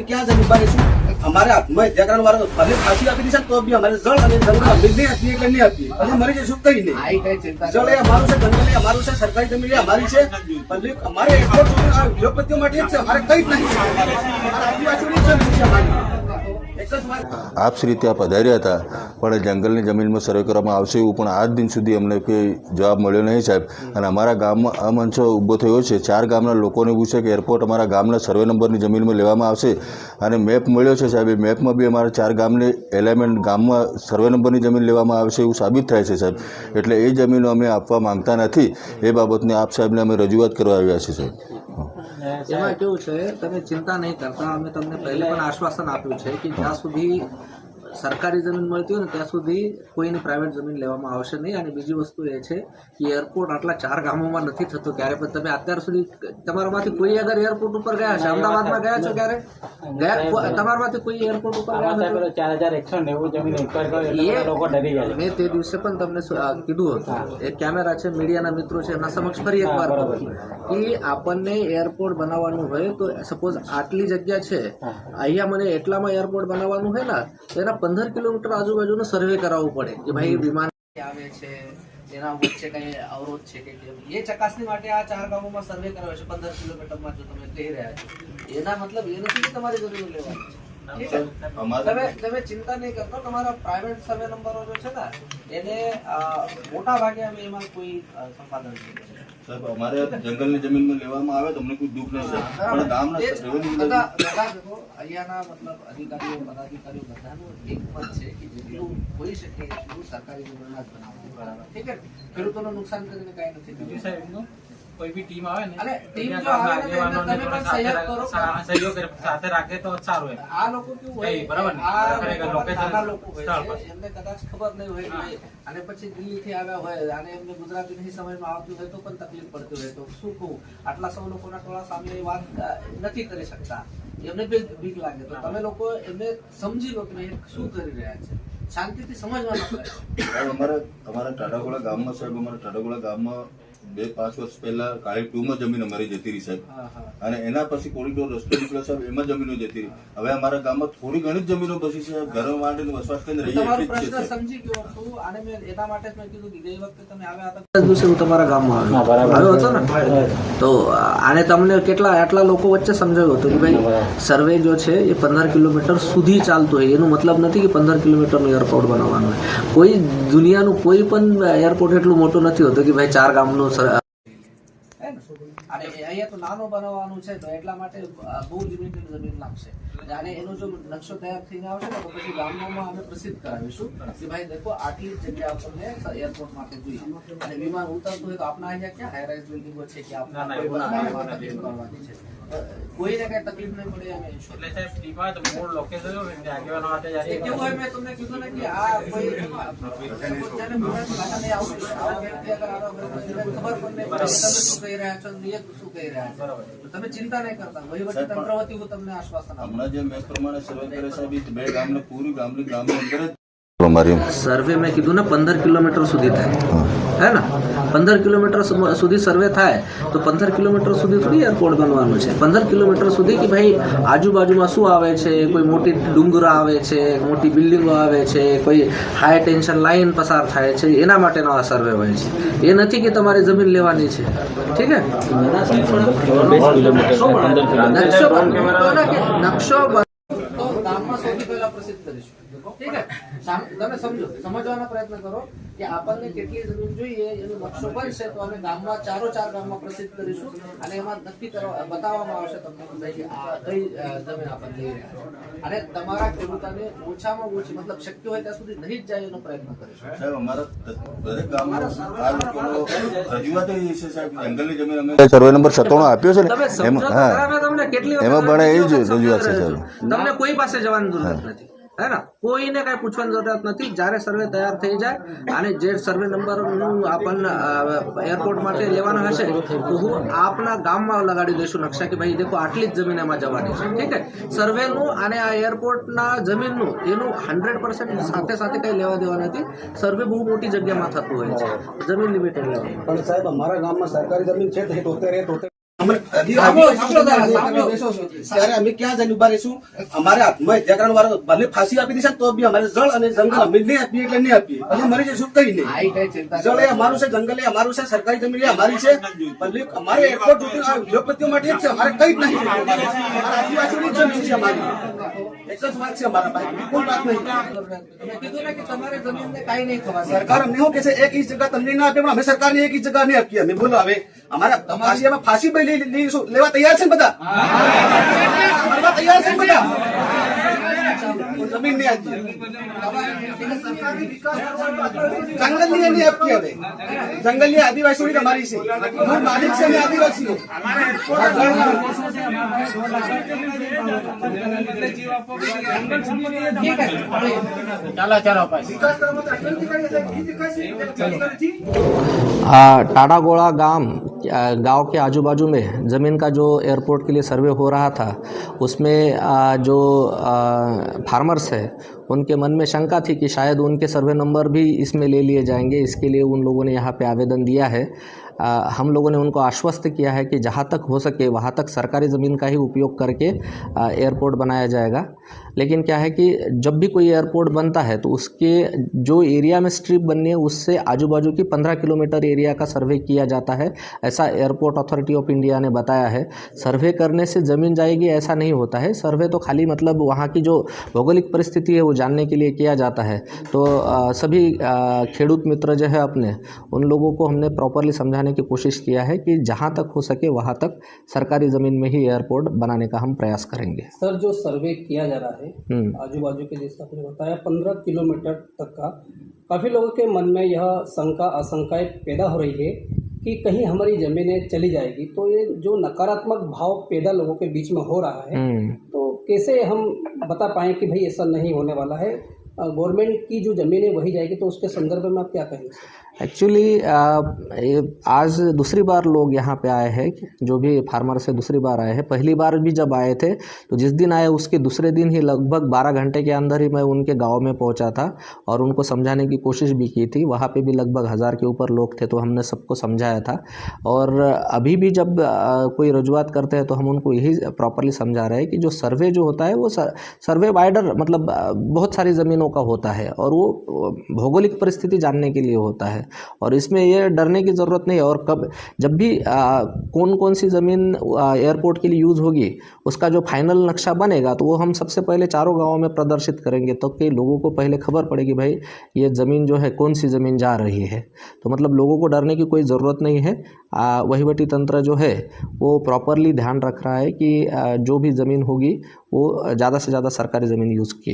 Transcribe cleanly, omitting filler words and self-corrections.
ક્યાં જમીન પર રહીશું? અમારે આત્મહત્યા કરવાનો વારો ભલે ફાંસી આપી દીધી તો બી અમારે જળ અને જંગલ અમને નહીં આપીએ એટલે નહીં આપીએ, પછી મરી જઈશું કઈ નહીં. જળ એ અમારું છે, જંગલ એ અમારું છે, સરકારી જમીન એ અમારી છે. પબ્લિક અમારે ઉદ્યોગપતિઓ માટે જ છે, અમારે કઈ જ નહીં. આદિવાસીઓની જમીન છે અમારી. આપ શ્રી ત્યાં પધાર્યા હતા, પણ જંગલની જમીનમાં સર્વે કરવામાં આવશે એવું પણ આજ દિન સુધી અમને કોઈ જવાબ મળ્યો નહીં સાહેબ. અને અમારા ગામમાં આ મંચો ઊભો થયો છે. 4 ગામના લોકોને એવું છે કે એરપોર્ટ અમારા ગામના સર્વે નંબરની જમીનમાં લેવામાં આવશે, અને મેપ મળ્યો છે સાહેબ. એ મેપમાં બી અમારા 4 ગામની એલાઇનમેન્ટ ગામમાં સર્વે નંબરની જમીન લેવામાં આવશે એવું સાબિત થાય છે સાહેબ. એટલે એ જમીનો અમે આપવા માંગતા નથી. એ બાબતને આપ સાહેબને અમે રજૂઆત કરવા આવ્યા છીએ સાહેબ. એમાં કેવું છે, તમે ચિંતા નહીં કરતા. અમે તમને પહેલે પણ આશ્વાસન આપ્યું છે કે જ્યાં સુધી સરકારી જમીન મળતી હોય ને ત્યાં સુધી કોઈની પ્રાઇવેટ જમીન લેવામાં આવશે નહીં. અને બીજી વસ્તુ એ છે કે એરપોર્ટ આટલા 4 ગામોમાં નથી થતો ક્યારે પણ. તમે અત્યાર સુધી તમારામાંથી કોઈ અગર એરપોર્ટ ઉપર ગયા છે, અમદાવાદમાં ગયા છો ક્યારે ગયા? તમારામાંથી કોઈ એરપોર્ટ ઉપર ગયા? મેં તે દિવસે પણ તમને કીધું હતું, એક કેમેરા છે, મીડિયાના મિત્રો છે, એના સમક્ષ ફરી એકવાર કહું કે આપણને એરપોર્ટ બનાવવાનું હોય તો સપોઝ આટલી જગ્યા છે, અહીંયા મને એટલામાં એરપોર્ટ બનાવવાનું હોય ને તો એના 15 કિલોમીટર આજુબાજુનો સર્વે કરાવવું પડે કે ભાઈ વિમાન આવે છે, એના વચ્ચે કઈ અવરોધ છે કે કેમ. એ ચકાસણી માટે આ 4 ગામોમાં સર્વે કરાવે છે 15 કિલોમીટરમાં. જો તમે કહી રહ્યા છો એના મતલબ એ નથી કે તમારી જમીન લેવાની છે. તમે ચિંતા નહીં કરતો. તમારા પ્રાઇવેટ સર્વે નંબરો જો છે ને એને મોટા ભાગે અમે એમાં કોઈ સંપાદન નહીં કરીએ સાહેબ. અમારે જંગલની જમીનમાં લેવામાં આવે તો અમને કોઈ દુઃખ નહીં સાહેબ, પણ ગામના અહીંયાના મતલબ અધિકારીઓ પદાધિકારીઓ બધાનું એક મત છે કે જેટલું હોઈ શકે એટલું સરકારી જમીનમાં જ બનાવવું. ઠીક છે, ખેડૂતોને નુકસાન કરીને કઈ નથી કર્યું. કોઈ બી ટીમ આવે ને અને ટીમ જો આવે ને તમે પણ સહયોગ કરો, સહયોગ સાથે રાખે તો સારું. આ લોકો કેવું હોય, બરાબર ને, નાના લોકો હોય છે, એમને કદાચ ખબર નહીં હોય અને પછી દિલ્હીથી આવ્યા હોય અને એમને ગુજરાતી નહીં સમજમાં આવતું હોય તો પણ તકલીફ પડતી હોય. તો શું કહું, આટલા સૌ લોકોના ટોળા સામે એ વાત નથી કરી શકતા, એમને બીક લાગે. તો તમે લોકો એમને સમજી લો કે શું કરી રહ્યા છે, શાંતિથી સમજવાનો પ્રયત્ન. અમારા ટાટાગોળા ગામમાં સાહેબ, અમારા ટાટાગોળા ગામમાં 2-5 વર્ષ પહેલા કાળી 2માં જમીન અમારી જતી રહી સાહેબ. અને એના પછી કોરિડોર રસ્તો નીકળ્યો સાહેબ, એમાં જમીનો જતી રહી. હવે અમારા ગામમાં થોડી ઘણી જ જમીનો બચી છે ઘર માટે વસવાટ કરીને રહીએ. તમારો પ્રશ્ન સમજી ગયો છું. અને મેં એના માટે જ મેં કીધું કે ગઈ વખતે તમે આવ્યા હતા દિવસે હું તમારા ગામમાં આવ્યો હતો ને, તો આને તમને આટલા લોકો વચ્ચે સમજાવ્યું હતું કે ભાઈ સર્વે જો છે એ 15 કિલોમીટર સુધી ચાલતું હોય. એનો મતલબ નથી કે 15 કિલોમીટરનું એરપોર્ટ બનાવવાનું હોય. કોઈ દુનિયાનું કોઈ પણ એરપોર્ટ એટલું મોટું નથી હોતું કે ભાઈ 4 ગામનું. અને અહીંયા તો નાનો બનાવવાનું છે તો એટલા માટે બહુ લિમિટેડ જમીન લાગશે. અને એનો જો નકશો તૈયાર થઈને આવશે ને તો પછી ગામમાં અમે પ્રસિદ્ધ કરાવીશું કે ભાઈ દેખો આટલી જગ્યા આપણને એરપોર્ટ માટે જોઈએ. અને વિમાન ઉતરતું હોય તો આપણા અહીંયા ક્યાં હાઈરાઇઝ બિલ્ડિંગો છે કે આપવાની છે, કોઈને કઈ તકલીફ નહીં પડે. અમે એટલે સાહેબ ટીમમાં તો મૂળ લોકેશન આગેવાનો હાથે જાય. કેવું હોય, મેં તમને કીધું ને કે આ કોઈ ભાષા નહીં આવતી, આવા વ્યક્તિ અગર આવા ખબર પણ નહીં પડે તમે શું કહી રહ્યા છો, નિયત શું કહી રહ્યા છો. તમે ચિંતા નહીં કરતા. વહીવટી તંત્ર વતી હું તમને આશ્વાસન આપું. હમણાં જે મેં પ્રમાણે સર્વે કરે સાહેબ, 2 ગામને પૂરી ગામની અંદર જ સર્વે મેં કીધું ને 15 કિલોમીટર સુધી થાય હે ને. 15 કિલોમીટર સુધી સર્વે થાય તો 15 કિલોમીટર સુધી થોડી એરપોર્ટ બનવાનું છે. 15 કિલોમીટર સુધી કે ભાઈ આજુબાજુમાં શું આવે છે, કોઈ મોટી ડુંગરા આવે છે, મોટી બિલ્ડિંગો આવે છે, કોઈ હાઈ ટેન્શન લાઇન પસાર થાય છે, એના માટેનો આ સર્વે હોય છે. એ નથી કે તમારી જમીન લેવાની છે. ઠીક છે, નકશો ગામમાં સૌથી પહેલા પ્રસિદ્ધ કરીશું. ઠીક છે, તમે સમજવાનો પ્રયત્ન કરો કે આપણને કેટલી જમીન જોઈએ એનો નકશો બનશે તો અમે ગામમાં 4 ગામમાં પ્રસિદ્ધ કરીશું. અને એમાં નક્કી બતાવવામાં આવશે તમને કે આ કઈ જમીન આપણને લઈ રહ્યા છે. અને તમારા ખેડૂતોને ઓછામાં ઓછી મતલબ શક્ય હોય ત્યાં સુધી નહીં જ જાય એનો પ્રયત્ન કરીશું. સાહેબ અમારા દરેક ગામમાં આ લોકોનો રજૂઆત એ છે સાહેબ, જંગલની જમીન અમે સર્વે નંબર 97 આપ્યો છે ને એમાં પણ એ જ રજૂઆત છે સાહેબ. તમને કોઈ પાસે જવાની જરૂર નથી હે ને, કોઈને કઈ પૂછવાની જરૂરત નથી. જ્યારે સર્વે તૈયાર થઈ જાય અને જે સર્વે નંબરનું આપણને એરપોર્ટ માટે લેવાનો હશે તો હું આપના ગામમાં લગાડી દઈશું નકશા કે ભાઈ દેખો આટલી જ જમીન એમાં જવાની છે. ઠીક છે, સર્વેનું અને આ એરપોર્ટના જમીનનું એનું 100% સાથે સાથે કઈ લેવા દેવા નથી. સર્વે બહુ મોટી જગ્યામાં થતું હોય છે, જમીન લિમિટેડ લેવા. પણ સાહેબ અમારા ગામમાં સરકારી જમીન છે 73 ત્યારે અમે ક્યાં જઈને ઉભા રહીશું? અમારે આત્મહત્યા કરવાનો વારો ભલે ફાંસી આપી દીધા તો બી અમારે જળ અને જંગલ અમે નહીં આપીએ એટલે નહીં આપીએ. અમે મરી જઈશું કઈ નહીં. જળ એ અમારું છે, જંગલ એ અમારું છે, સરકારી જમીન એ અમારી છે. ભલે અમારે એરપોર્ટ ઉદ્યોગપતિઓ માટે જ છે, અમારે કઈ જ નહીં. અમારા આદિવાસીઓની જમીન છે અમારી. એક જ વાત છે અમારા ભાઈ, બિલકુલ વાત નહીં. તમે કીધું ને કે તમારી જમીનને કાંઈ નહીં થવા સરકાર અમને શું કે છે, એક ઇંચ જગ્યા તમને ના આપે, પણ અમે સરકારને એક ઇંચ જગ્યા નહીં આપીએ. અમે બોલો હવે અમારા ફાંસી લેવા તૈયાર છે ને બધા? મરવા તૈયાર છે ને બધા? જમીન નહીં આપીએ. જંગલની નહીં આપીએ. હવે જંગલની આદિવાસીઓની તમારી છે, મૂળ માલિક છે ને આદિવાસીઓ. टाडागोड़ा गांव के आजू बाजू में ज़मीन का जो एयरपोर्ट के लिए सर्वे हो रहा था उसमें जो फार्मर्स है उनके मन में शंका थी कि शायद उनके सर्वे नंबर भी इसमें ले लिए जाएंगे। इसके लिए उन लोगों ने यहाँ पे आवेदन दिया है। हम लोगों ने उनको आश्वस्त किया है कि जहाँ तक हो सके वहाँ तक सरकारी ज़मीन का ही उपयोग करके एयरपोर्ट बनाया जाएगा। लेकिन क्या है कि जब भी कोई एयरपोर्ट बनता है तो उसके जो एरिया में स्ट्रिप बननी है उससे आजू बाजू की 15 किलोमीटर एरिया का सर्वे किया जाता है, ऐसा एयरपोर्ट अथॉरिटी ऑफ इंडिया ने बताया है। सर्वे करने से ज़मीन जाएगी ऐसा नहीं होता है। सर्वे तो खाली मतलब वहाँ की जो भौगोलिक परिस्थिति है वो जानने के लिए किया जाता है। तो सभी खेडूत मित्र जो है अपने उन लोगों को हमने प्रॉपरली समझाने की कोशिश किया है कि जहाँ तक हो सके वहाँ तक सरकारी ज़मीन में ही एयरपोर्ट बनाने का हम प्रयास करेंगे। सर, जो सर्वे किया जा रहा है आजू बाजू के, जैसा आपने बताया 15 किलोमीटर तक का, काफ़ी लोगों के मन में यह शंका आशंकाएं पैदा हो रही है कि कहीं हमारी ज़मीनें चली जाएगी। तो ये जो नकारात्मक भाव पैदा लोगों के बीच में हो रहा है, तो कैसे हम बता पाएँ कि भाई ऐसा नहीं होने वाला है, गवर्नमेंट की जो ज़मीन है वही जाएगी? तो उसके संदर्भ में आप क्या कहेंगे? एक्चुअली आज दूसरी बार लोग यहाँ पे आए हैं, जो भी फार्मर से दूसरी बार आए हैं। पहली बार भी जब आए थे तो जिस दिन आए उसके दूसरे दिन ही लगभग 12 घंटे के अंदर ही मैं उनके गांव में पहुंचा था और उनको समझाने की कोशिश भी की थी। वहाँ पे भी लगभग 1000 के ऊपर लोग थे, तो हमने सबको समझाया था। और अभी भी जब कोई रजूआत करते हैं तो हम उनको यही प्रॉपरली समझा रहे हैं कि जो सर्वे जो होता है वो सर्वे वाइडर मतलब बहुत सारी ज़मीनों का होता है और वो भौगोलिक परिस्थिति जानने के लिए होता है। और इसमें ये डरने की ज़रूरत नहीं है। और कब जब भी कौन कौन सी ज़मीन एयरपोर्ट के लिए यूज़ होगी उसका जो फाइनल नक्शा बनेगा तो वो हम सबसे पहले चारों गांवों में प्रदर्शित करेंगे, तो कि लोगों को पहले खबर पड़ेगी भाई ये ज़मीन जो है कौन सी ज़मीन जा रही है। तो मतलब लोगों को डरने की कोई ज़रूरत नहीं है। वहीवटी तंत्र जो है वो प्रॉपरली ध्यान रख रहा है कि जो भी ज़मीन होगी वो ज़्यादा से ज़्यादा सरकारी ज़मीन यूज़ की।